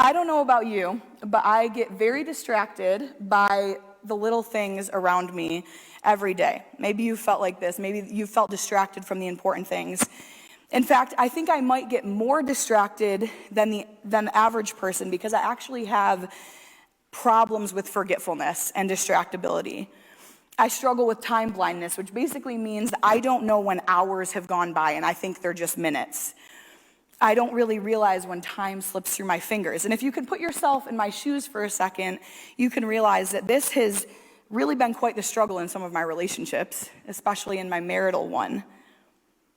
I don't know about you, but I get very distracted by the little things around me every day. Maybe you felt like this. Maybe you felt distracted from the important things. In fact, I think I might get more distracted than the average person because I actually have problems with forgetfulness and distractibility. I struggle with time blindness, which basically means that I don't know when hours have gone by and I think they're just minutes. I don't really realize when time slips through my fingers. And if you can put yourself in my shoes for a second, you can realize that this has really been quite the struggle in some of my relationships, especially in my marital one.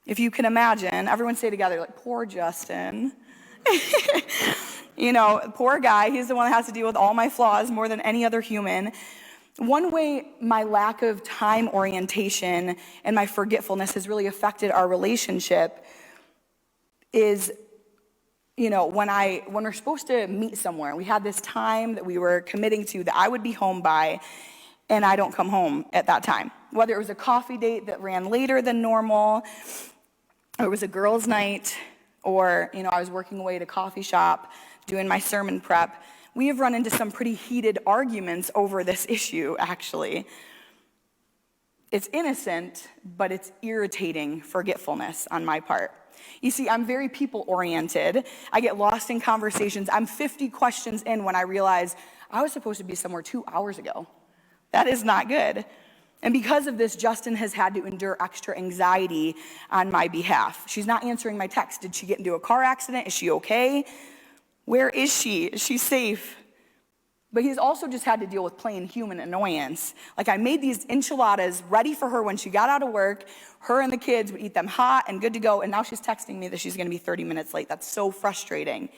If you can imagine, everyone say together, like, poor Justin. Poor guy, he's the one that has to deal with all my flaws more than any other human. One way my lack of time orientation and my forgetfulness has really affected our relationship is, when we're supposed to meet somewhere, we had this time that we were committing to that I would be home by, and I don't come home at that time. Whether it was a coffee date that ran later than normal, or it was a girls' night, or, I was working away at a coffee shop doing my sermon prep, we have run into some pretty heated arguments over this issue, actually. It's innocent, but it's irritating forgetfulness on my part. You see, I'm very people-oriented. I get lost in conversations. I'm 50 questions in when I realize I was supposed to be somewhere 2 hours ago. That is not good. And because of this, Justin has had to endure extra anxiety on my behalf. She's not answering my text. Did she get into a car accident? Is she okay? Where is she? Is she safe? But he's also just had to deal with plain human annoyance. Like, I made these enchiladas ready for her when she got out of work. Her and the kids would eat them hot and good to go, and now she's texting me that she's going to be 30 minutes late. That's so frustrating.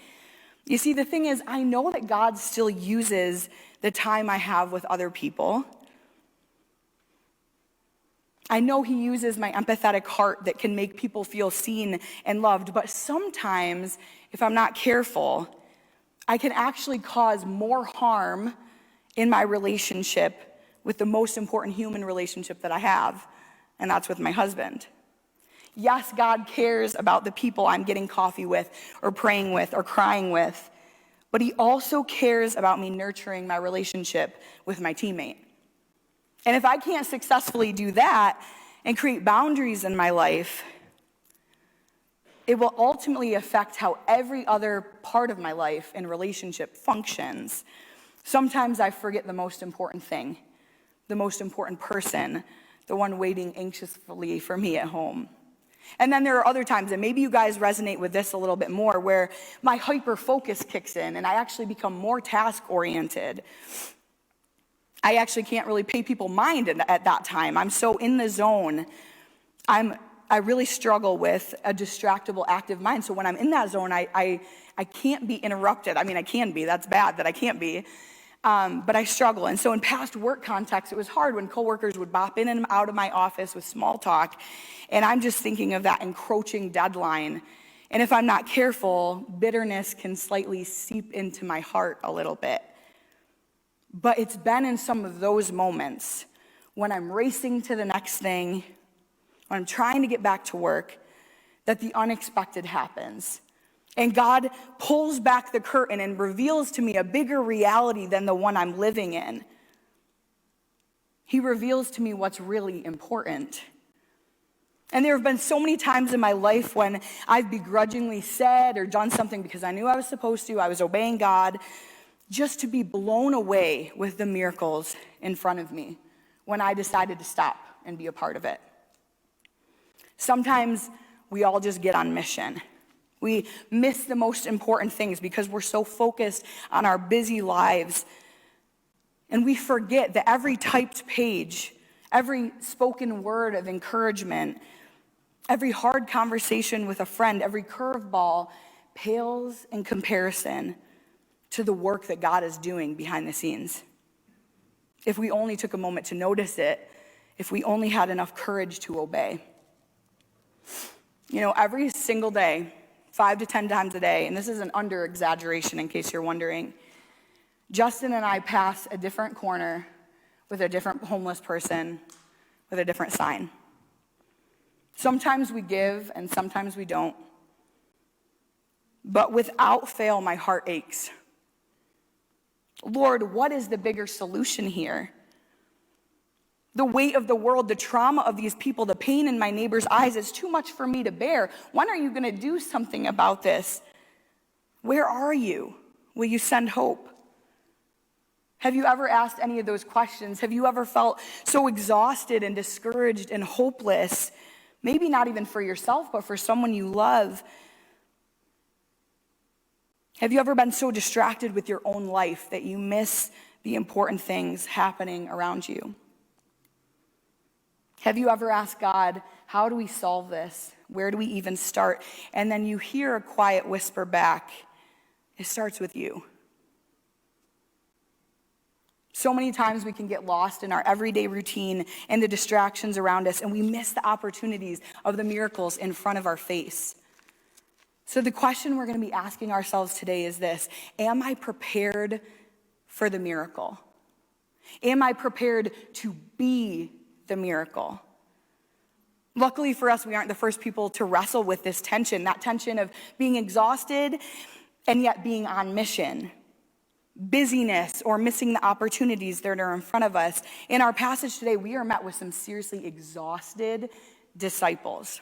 You see, the thing is, I know that God still uses the time I have with other people. I know he uses my empathetic heart that can make people feel seen and loved, but sometimes, if I'm not careful, I can actually cause more harm in my relationship with the most important human relationship that I have, and that's with my husband. Yes, God cares about the people I'm getting coffee with, or praying with, or crying with, but he also cares about me nurturing my relationship with my teammate. And if I can't successfully do that and create boundaries in my life, it will ultimately affect how every other part of my life and relationship functions. Sometimes I forget the most important thing, the most important person, the one waiting anxiously for me at home. And then there are other times, and maybe you guys resonate with this a little bit more, where my hyper focus kicks in and I actually become more task-oriented. I actually can't really pay people mind at that time. I'm so in the zone. I really struggle with a distractible, active mind. So when I'm in that zone, I can't be interrupted. I mean, I can be. That's bad that I can't be. But I struggle. And so in past work contexts, it was hard when coworkers would bop in and out of my office with small talk. And I'm just thinking of that encroaching deadline. And if I'm not careful, bitterness can slightly seep into my heart a little bit. But it's been in some of those moments when I'm racing to the next thing, when I'm trying to get back to work, that the unexpected happens. And God pulls back the curtain and reveals to me a bigger reality than the one I'm living in. He reveals to me what's really important. And there have been so many times in my life when I've begrudgingly said or done something because I knew I was supposed to, I was obeying God, just to be blown away with the miracles in front of me when I decided to stop and be a part of it. Sometimes we all just get on mission. We miss the most important things because we're so focused on our busy lives. And we forget that every typed page, every spoken word of encouragement, every hard conversation with a friend, every curveball pales in comparison to the work that God is doing behind the scenes. If we only took a moment to notice it, if we only had enough courage to obey. Every single day, 5 to 10 times a day, and this is an under-exaggeration in case you're wondering, Justin and I pass a different corner with a different homeless person with a different sign. Sometimes we give and sometimes we don't. But without fail, my heart aches Lord, what is the bigger solution here? The weight of the world, the trauma of these people, the pain in my neighbor's eyes is too much for me to bear. When are you going to do something about this? Where are you? Will you send hope? Have you ever asked any of those questions? Have you ever felt so exhausted and discouraged and hopeless? Maybe not even for yourself, but for someone you love. Have you ever been so distracted with your own life that you miss the important things happening around you? Have you ever asked God, how do we solve this? Where do we even start? And then you hear a quiet whisper back, it starts with you. So many times we can get lost in our everyday routine and the distractions around us, and we miss the opportunities of the miracles in front of our face. So the question we're going to be asking ourselves today is this: am I prepared for the miracle? Am I prepared to be the miracle? Luckily for us, we aren't the first people to wrestle with this tension, that tension of being exhausted and yet being on mission. Busyness or missing the opportunities that are in front of us. In our passage today, we are met with some seriously exhausted disciples.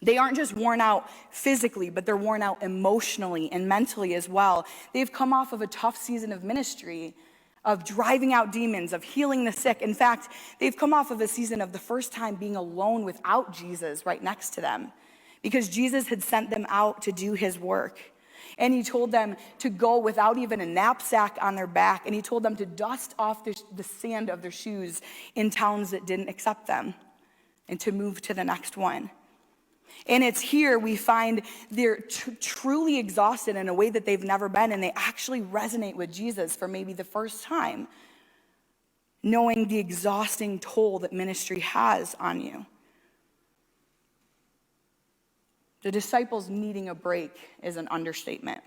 They aren't just worn out physically, but they're worn out emotionally and mentally as well. They've come off of a tough season of ministry, of driving out demons, of healing the sick. In fact, they've come off of a season of the first time being alone without Jesus right next to them, because Jesus had sent them out to do his work. And he told them to go without even a knapsack on their back. And he told them to dust off the sand of their shoes in towns that didn't accept them and to move to the next one. And it's here we find they're truly exhausted in a way that they've never been. And they actually resonate with Jesus for maybe the first time, knowing the exhausting toll that ministry has on you. The disciples needing a break is an understatement.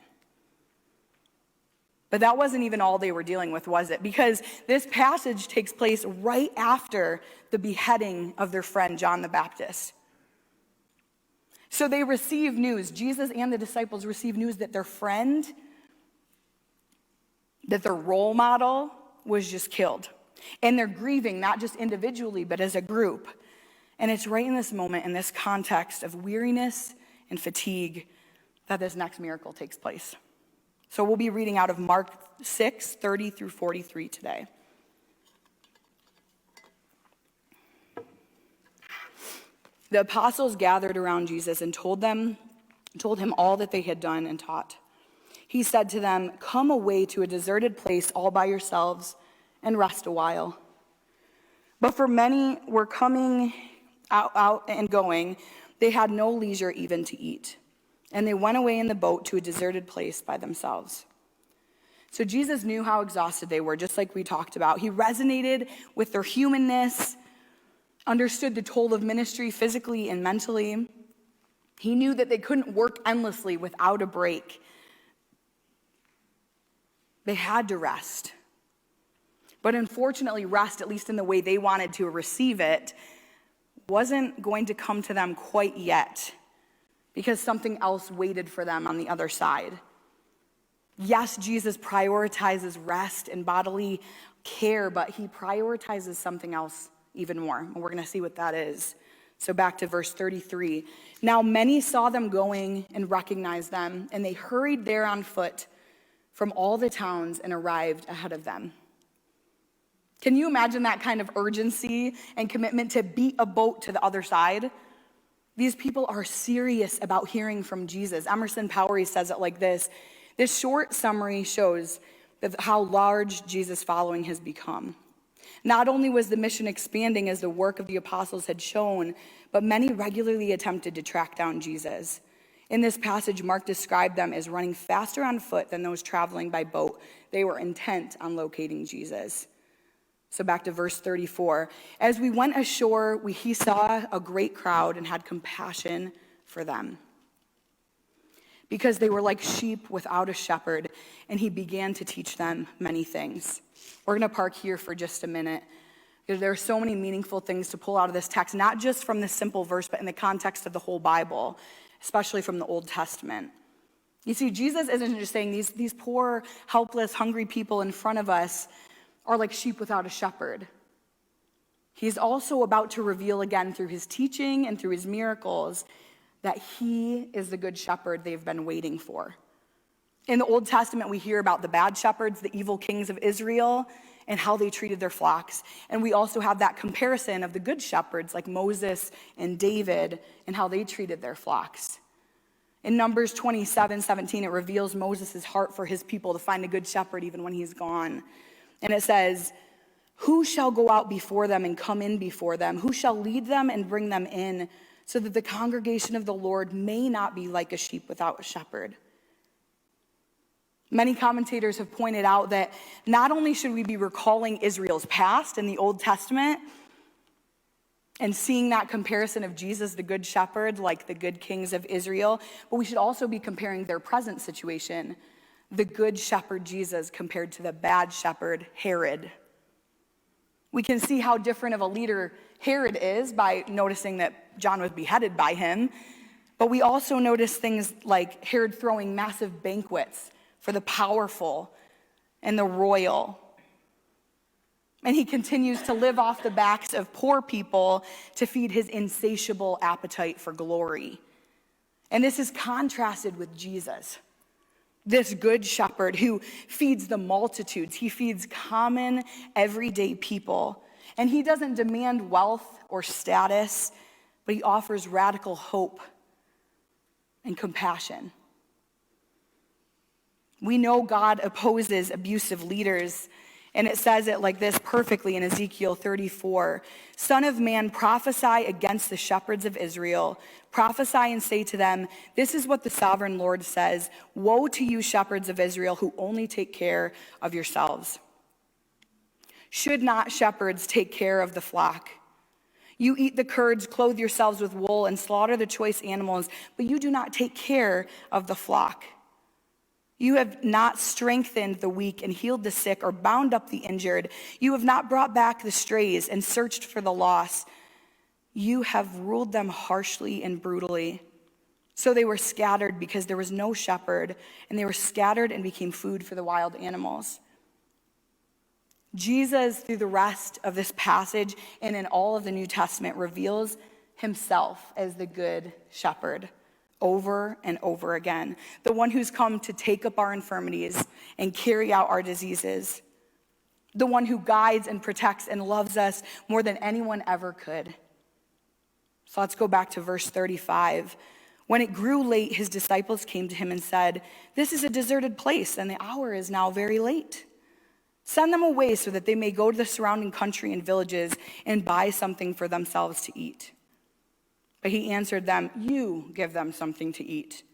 But that wasn't even all they were dealing with, was it? Because this passage takes place right after the beheading of their friend John the Baptist. So they receive news, Jesus and the disciples receive news that their friend, that their role model was just killed. And they're grieving, not just individually, but as a group. And it's right in this moment, in this context of weariness and fatigue, that this next miracle takes place. So we'll be reading out of Mark 6, 30 through 43 today. The apostles gathered around Jesus and told him all that they had done and taught. He said to them, "Come away to a deserted place all by yourselves and rest a while." But for many were coming out and going, they had no leisure even to eat. And they went away in the boat to a deserted place by themselves. So Jesus knew how exhausted they were, just like we talked about. He resonated with their humanness, understood the toll of ministry physically and mentally. He knew that they couldn't work endlessly without a break. They had to rest. But unfortunately, rest, at least in the way they wanted to receive it, wasn't going to come to them quite yet, because something else waited for them on the other side. Yes, Jesus prioritizes rest and bodily care, but he prioritizes something else even more. And we're going to see what that is. So back to verse 33. Now many saw them going and recognized them, and they hurried there on foot from all the towns and arrived ahead of them. Can you imagine that kind of urgency and commitment to beat a boat to the other side? These people are serious about hearing from Jesus. Emerson Powery says it like this: this short summary shows how large Jesus' following has become. Not only was the mission expanding as the work of the apostles had shown, but many regularly attempted to track down Jesus. In this passage, Mark described them as running faster on foot than those traveling by boat. They were intent on locating Jesus. So back to verse 34. As we went ashore, he saw a great crowd and had compassion for them, because they were like sheep without a shepherd, and he began to teach them many things. We're going to park here for just a minute, because there are so many meaningful things to pull out of this text, not just from this simple verse, but in the context of the whole Bible, especially from the Old Testament. You see, Jesus isn't just saying these poor, helpless, hungry people in front of us are like sheep without a shepherd. He's also about to reveal again through his teaching and through his miracles that he is the good shepherd they've been waiting for. In the Old Testament, we hear about the bad shepherds, the evil kings of Israel, and how they treated their flocks. And we also have that comparison of the good shepherds like Moses and David and how they treated their flocks. In Numbers 27:17, it reveals Moses' heart for his people to find a good shepherd even when he's gone. And it says, "Who shall go out before them and come in before them? Who shall lead them and bring them in, so that the congregation of the Lord may not be like a sheep without a shepherd?" Many commentators have pointed out that not only should we be recalling Israel's past in the Old Testament and seeing that comparison of Jesus, the good shepherd, like the good kings of Israel, but we should also be comparing their present situation, the good shepherd Jesus compared to the bad shepherd Herod. We can see how different of a leader Herod is by noticing that John was beheaded by him, but we also notice things like Herod throwing massive banquets for the powerful and the royal. And he continues to live off the backs of poor people to feed his insatiable appetite for glory. And this is contrasted with Jesus, this good shepherd who feeds the multitudes. He feeds common, everyday people. And he doesn't demand wealth or status, but he offers radical hope and compassion. We know God opposes abusive leaders, and it says it like this perfectly in Ezekiel 34. "Son of man, prophesy against the shepherds of Israel. Prophesy and say to them, this is what the sovereign Lord says. Woe to you, shepherds of Israel, who only take care of yourselves. Should not shepherds take care of the flock? You eat the curds, clothe yourselves with wool, and slaughter the choice animals, but you do not take care of the flock. You have not strengthened the weak and healed the sick or bound up the injured. You have not brought back the strays and searched for the lost. You have ruled them harshly and brutally. So they were scattered because there was no shepherd, and they were scattered and became food for the wild animals." Jesus, through the rest of this passage and in all of the New Testament, reveals himself as the good shepherd over and over again, the one who's come to take up our infirmities and carry out our diseases, the one who guides and protects and loves us more than anyone ever could. So let's go back to verse 35. "When it grew late, his disciples came to him and said, 'This is a deserted place, and the hour is now very late. Send them away so that they may go to the surrounding country and villages and buy something for themselves to eat.' But he answered them, 'You give them something to eat.'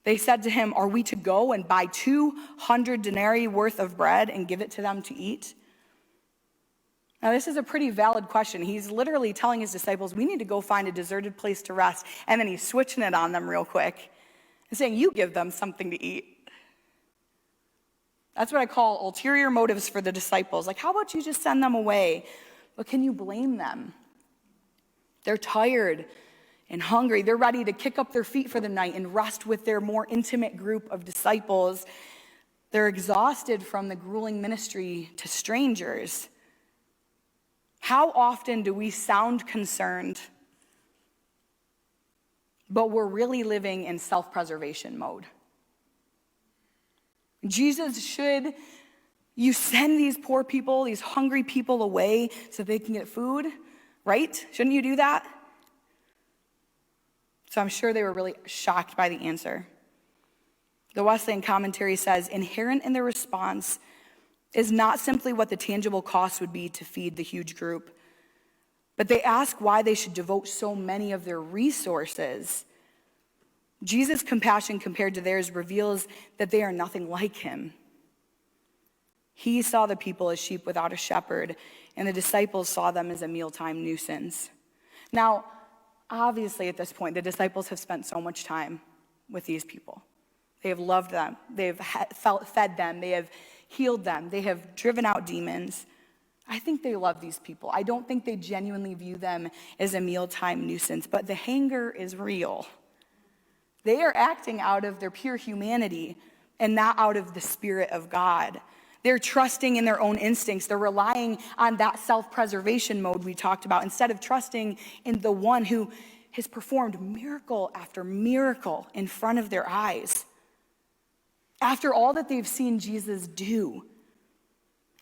They said to him, 'Are we to go and buy 200 denarii worth of bread and give it to them to eat?'" Now, this is a pretty valid question. He's literally telling his disciples, we need to go find a deserted place to rest. And then he's switching it on them real quick and saying, you give them something to eat. That's what I call ulterior motives for the disciples. Like, how about you just send them away? But can you blame them? They're tired and hungry. They're ready to kick up their feet for the night and rest with their more intimate group of disciples. They're exhausted from the grueling ministry to strangers. How often do we sound concerned, but we're really living in self-preservation mode? Jesus, should you send these poor people, these hungry people away so they can get food, right? Shouldn't you do that? So I'm sure they were really shocked by the answer. The Wesleyan commentary says, inherent in their response is not simply what the tangible cost would be to feed the huge group, but they ask why they should devote so many of their resources. Jesus' compassion compared to theirs reveals that they are nothing like him. He saw the people as sheep without a shepherd, and the disciples saw them as a mealtime nuisance. Now, obviously at this point, the disciples have spent so much time with these people. They have loved them. They have fed them. They have healed them. They have driven out demons. I think they love these people. I don't think they genuinely view them as a mealtime nuisance, but the hunger is real. They are acting out of their pure humanity and not out of the Spirit of God. They're trusting in their own instincts. They're relying on that self-preservation mode we talked about instead of trusting in the one who has performed miracle after miracle in front of their eyes. After all that they've seen Jesus do,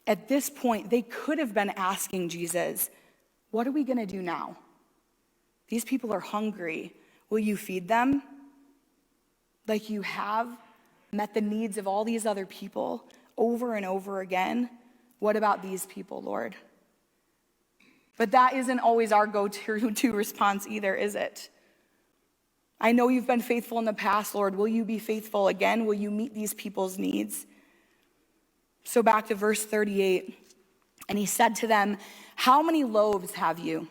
at this point, they could have been asking Jesus, what are we going to do now? These people are hungry. Will you feed them? Like you have met the needs of all these other people over and over again. What about these people, Lord? But that isn't always our go-to response either, is it? I know you've been faithful in the past, Lord. Will you be faithful again? Will you meet these people's needs? So back to verse 38. And he said to them, how many loaves have you?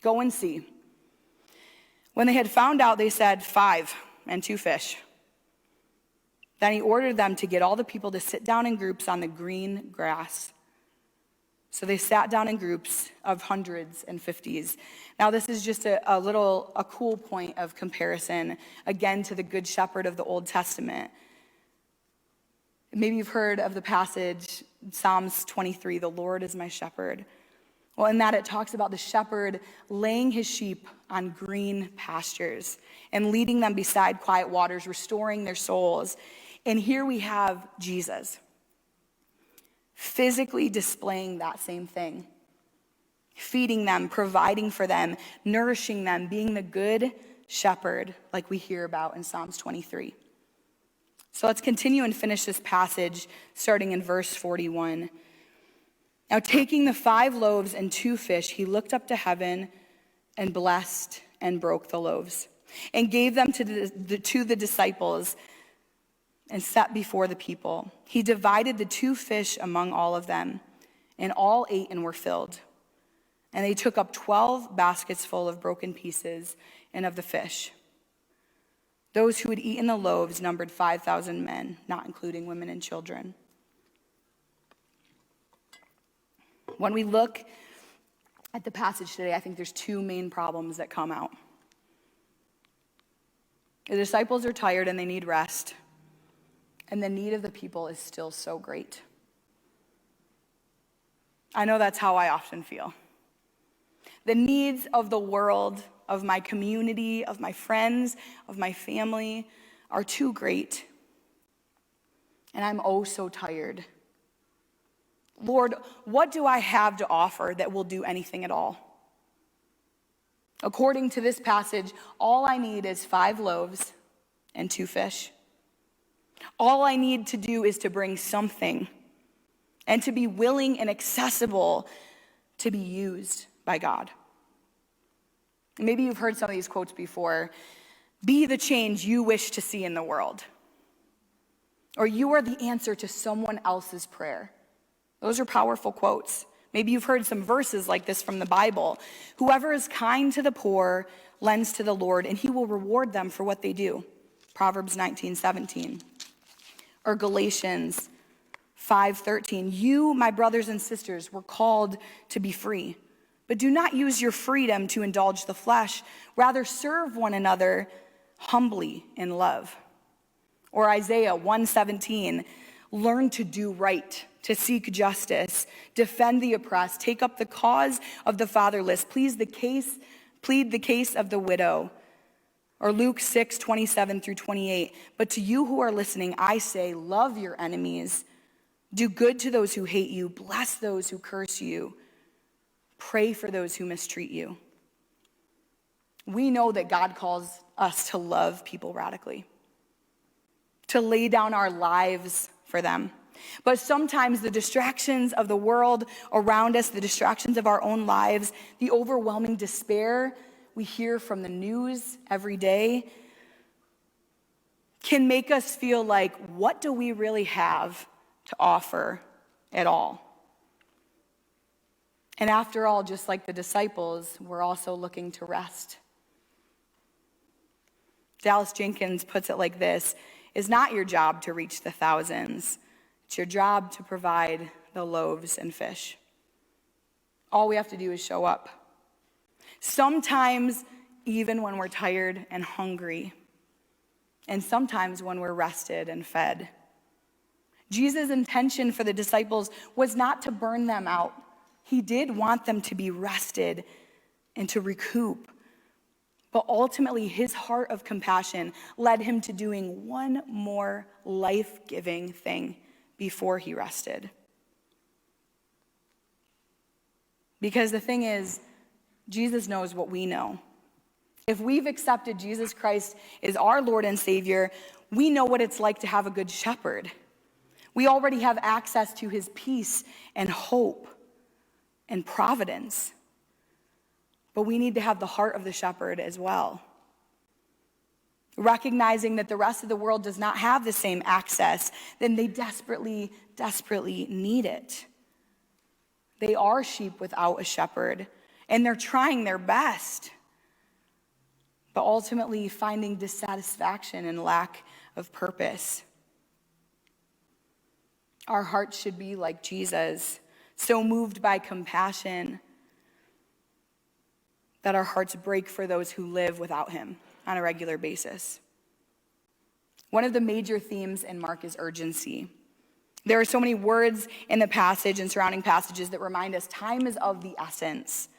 Go and see. When they had found out, they said, 5 and 2 fish. Then he ordered them to get all the people to sit down in groups on the green grass. So they sat down in groups of hundreds and 50s. Now this is just a cool point of comparison, again, to the Good Shepherd of the Old Testament. Maybe you've heard of the passage, Psalms 23, the Lord is my shepherd. Well, in that it talks about the shepherd laying his sheep on green pastures and leading them beside quiet waters, restoring their souls. And here we have Jesus physically displaying that same thing, feeding them, providing for them, nourishing them, being the good shepherd like we hear about in Psalms 23. So let's continue and finish this passage starting in verse 41. Now, taking the 5 loaves and 2 fish, he looked up to heaven and blessed and broke the loaves and gave them to the disciples and set before the people. He divided the 2 fish among all of them, and all ate and were filled. And they took up 12 baskets full of broken pieces and of the fish. Those who had eaten the loaves numbered 5,000 men, not including women and children. When we look at the passage today, I think there's 2 main problems that come out. The disciples are tired and they need rest, and the need of the people is still so great. I know that's how I often feel. The needs of the world, of my community, of my friends, of my family are too great. And I'm oh so tired. Lord, what do I have to offer that will do anything at all? According to this passage, all I need is 5 loaves and 2 fish. All I need to do is to bring something and to be willing and accessible to be used by God. Maybe you've heard some of these quotes before. Be the change you wish to see in the world. Or you are the answer to someone else's prayer. Those are powerful quotes. Maybe you've heard some verses like this from the Bible. Whoever is kind to the poor lends to the Lord, and he will reward them for what they do. Proverbs 19:17. Or Galatians 5:13. You, my brothers and sisters, were called to be free. But do not use your freedom to indulge the flesh. Rather, serve one another humbly in love. Or Isaiah 1:17. Learn to do right, to seek justice, defend the oppressed, take up the cause of the fatherless, plead the case of the widow. Or Luke 6:27-28. But to you who are listening, I say, love your enemies. Do good to those who hate you. Bless those who curse you. Pray for those who mistreat you. We know that God calls us to love people radically, to lay down our lives for them. But sometimes the distractions of the world around us, the distractions of our own lives, the overwhelming despair we hear from the news every day can make us feel like, what do we really have to offer at all? And after all, just like the disciples, we're also looking to rest. Dallas Jenkins puts it like this: it's not your job to reach the thousands. It's your job to provide the loaves and fish. All we have to do is show up. Sometimes, even when we're tired and hungry, and sometimes when we're rested and fed. Jesus' intention for the disciples was not to burn them out. He did want them to be rested and to recoup. But ultimately, his heart of compassion led him to doing one more life-giving thing before he rested. Because the thing is, Jesus knows what we know. If we've accepted Jesus Christ as our Lord and Savior, we know what it's like to have a good shepherd. We already have access to his peace and hope and providence. But we need to have the heart of the shepherd as well. Recognizing that the rest of the world does not have the same access, then they desperately, desperately need it. They are sheep without a shepherd, and they're trying their best, but ultimately finding dissatisfaction and lack of purpose. Our hearts should be like Jesus, so moved by compassion that our hearts break for those who live without him on a regular basis. One of the major themes in Mark is urgency. There are so many words in the passage and surrounding passages that remind us time is of the essence.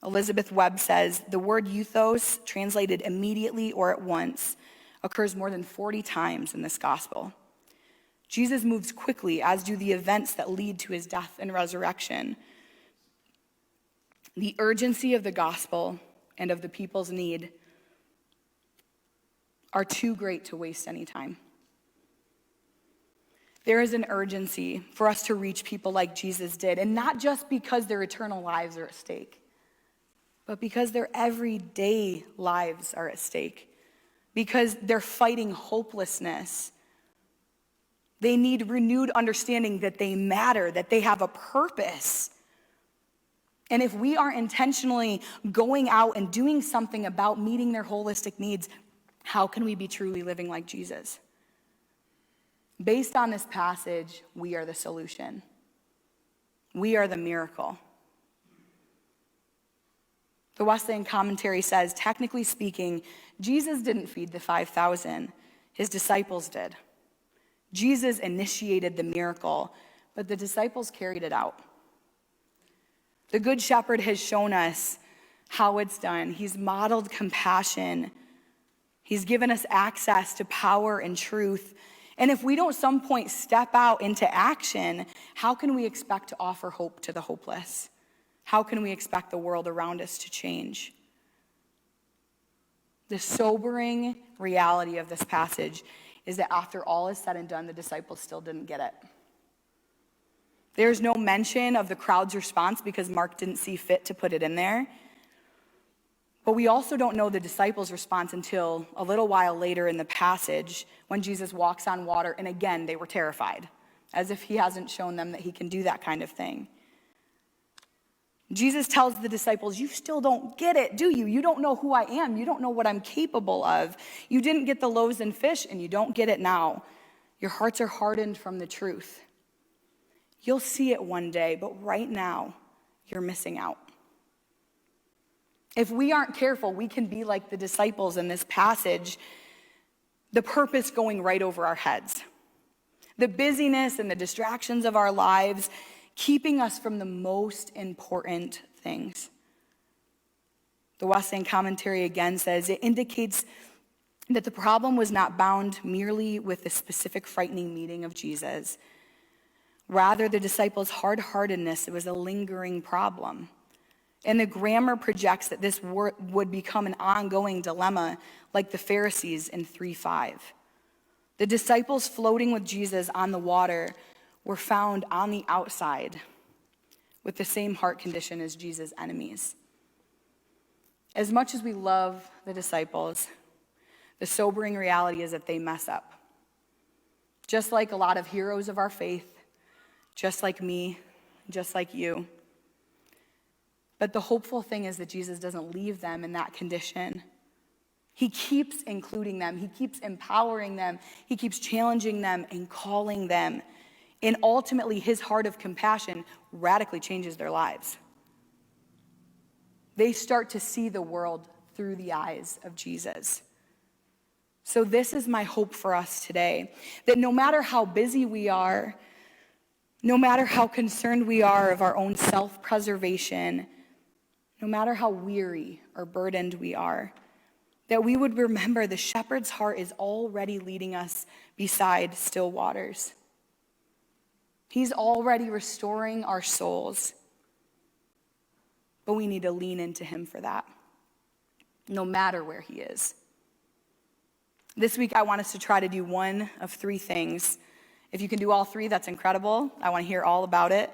Elizabeth Webb says, the word euthos, translated immediately or at once, occurs more than 40 times in this gospel. Jesus moves quickly, as do the events that lead to his death and resurrection. The urgency of the gospel and of the people's need are too great to waste any time. There is an urgency for us to reach people like Jesus did, and not just because their eternal lives are at stake, but because their everyday lives are at stake, because they're fighting hopelessness. They need renewed understanding that they matter, that they have a purpose. And if we aren't intentionally going out and doing something about meeting their holistic needs, how can we be truly living like Jesus? Based on this passage, we are the solution. We are the miracle. The Wesleyan commentary says, technically speaking, Jesus didn't feed the 5,000. His disciples did. Jesus initiated the miracle, but the disciples carried it out. The Good Shepherd has shown us how it's done. He's modeled compassion. He's given us access to power and truth. And if we don't at some point step out into action, how can we expect to offer hope to the hopeless? How can we expect the world around us to change? The sobering reality of this passage is that after all is said and done, the disciples still didn't get it. There's no mention of the crowd's response because Mark didn't see fit to put it in there. But we also don't know the disciples' response until a little while later in the passage when Jesus walks on water, and again, they were terrified, as if he hasn't shown them that he can do that kind of thing. Jesus tells the disciples, you still don't get it, do you? You don't know who I am. You don't know what I'm capable of. You didn't get the loaves and fish, and you don't get it now. Your hearts are hardened from the truth. You'll see it one day, but right now, you're missing out. If we aren't careful, we can be like the disciples in this passage, the purpose going right over our heads. The busyness and the distractions of our lives keeping us from the most important things. The Wesleyan commentary again says, it indicates that the problem was not bound merely with the specific frightening meeting of Jesus. Rather, the disciples' hard-heartedness was a lingering problem. And the grammar projects that this would become an ongoing dilemma like the Pharisees in 3:5. The disciples floating with Jesus on the water were found on the outside with the same heart condition as Jesus' enemies. As much as we love the disciples, the sobering reality is that they mess up. Just like a lot of heroes of our faith, just like me, just like you. But the hopeful thing is that Jesus doesn't leave them in that condition. He keeps including them. He keeps empowering them. He keeps challenging them and calling them. And ultimately, his heart of compassion radically changes their lives. They start to see the world through the eyes of Jesus. So this is my hope for us today, that no matter how busy we are, no matter how concerned we are of our own self-preservation, no matter how weary or burdened we are, that we would remember the shepherd's heart is already leading us beside still waters. He's already restoring our souls, but we need to lean into him for that, no matter where he is. This week, I want us to try to do one of three things. If you can do all three, that's incredible. I want to hear all about it.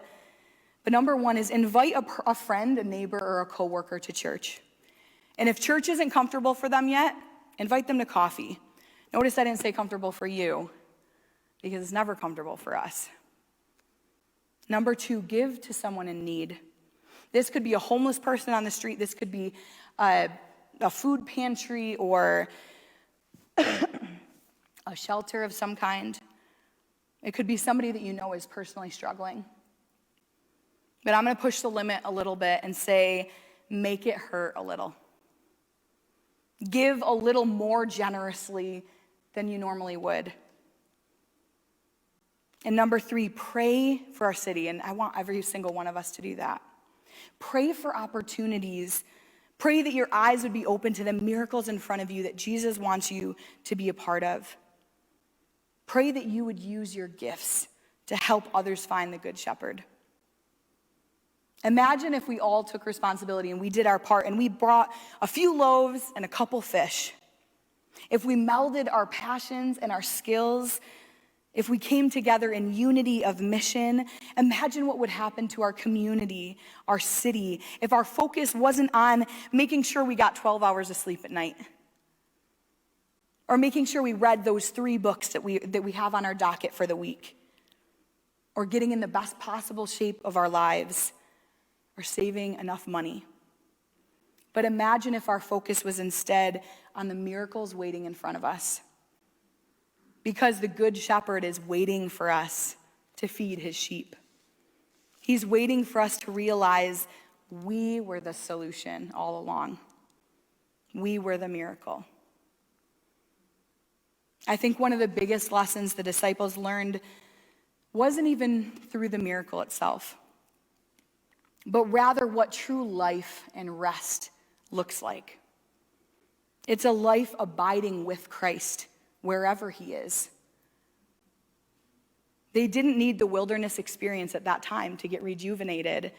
But number one is invite a friend, a neighbor, or a coworker to church. And if church isn't comfortable for them yet, invite them to coffee. Notice I didn't say comfortable for you, because it's never comfortable for us. Number two, give to someone in need. This could be a homeless person on the street. This could be a food pantry or a shelter of some kind. It could be somebody that you know is personally struggling. But I'm going to push the limit a little bit and say, make it hurt a little. Give a little more generously than you normally would. And number three, pray for our city. And I want every single one of us to do that. Pray for opportunities. Pray that your eyes would be open to the miracles in front of you that Jesus wants you to be a part of. Pray that you would use your gifts to help others find the Good Shepherd. Imagine if we all took responsibility and we did our part and we brought a few loaves and a couple fish. If we melded our passions and our skills, if we came together in unity of mission, imagine what would happen to our community, our city, if our focus wasn't on making sure we got 12 hours of sleep at night, or making sure we read those 3 books that we have on our docket for the week, or getting in the best possible shape of our lives, or saving enough money. But imagine if our focus was instead on the miracles waiting in front of us. Because the Good Shepherd is waiting for us to feed his sheep. He's waiting for us to realize we were the solution all along. We were the miracle. I think one of the biggest lessons the disciples learned wasn't even through the miracle itself, but rather what true life and rest looks like. It's a life abiding with Christ wherever he is. They didn't need the wilderness experience at that time to get rejuvenated.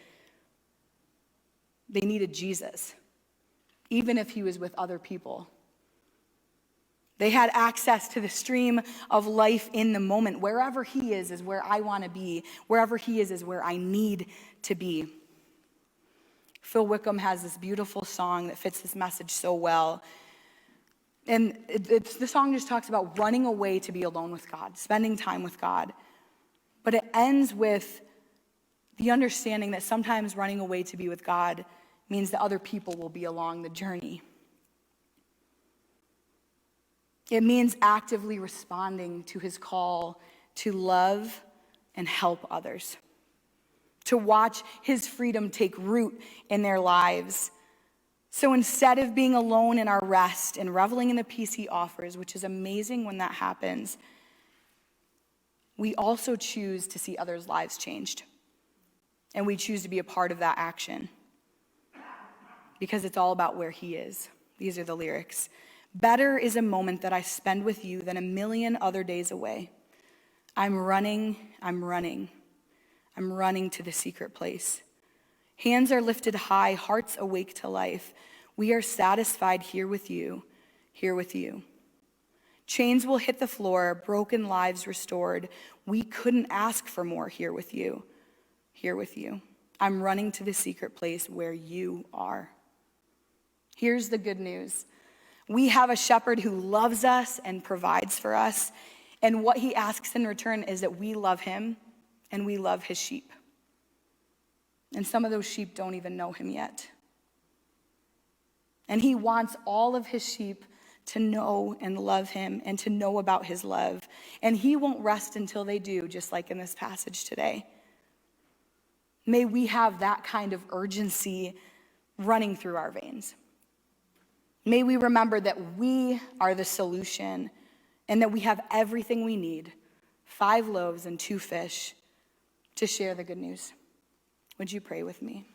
They needed Jesus, even if he was with other people. They had access to the stream of life in the moment. Wherever he is where I want to be. Wherever he is where I need to be. Phil Wickham has this beautiful song that fits this message so well. And the song just talks about running away to be alone with God, spending time with God. But it ends with the understanding that sometimes running away to be with God means that other people will be along the journey. It means actively responding to his call to love and help others, to watch his freedom take root in their lives. So instead of being alone in our rest and reveling in the peace he offers, which is amazing when that happens, we also choose to see others' lives changed. And we choose to be a part of that action. Because it's all about where he is. These are the lyrics. Better is a moment that I spend with you than a million other days away. I'm running to the secret place. Hands are lifted high, hearts awake to life. We are satisfied here with you, here with you. Chains will hit the floor, broken lives restored. We couldn't ask for more here with you, here with you. I'm running to the secret place where you are. Here's the good news. We have a shepherd who loves us and provides for us. And what he asks in return is that we love him and we love his sheep. And some of those sheep don't even know him yet. And he wants all of his sheep to know and love him and to know about his love. And he won't rest until they do, just like in this passage today. May we have that kind of urgency running through our veins. May we remember that we are the solution and that we have everything we need, 5 loaves and 2 fish, to share the good news. Would you pray with me?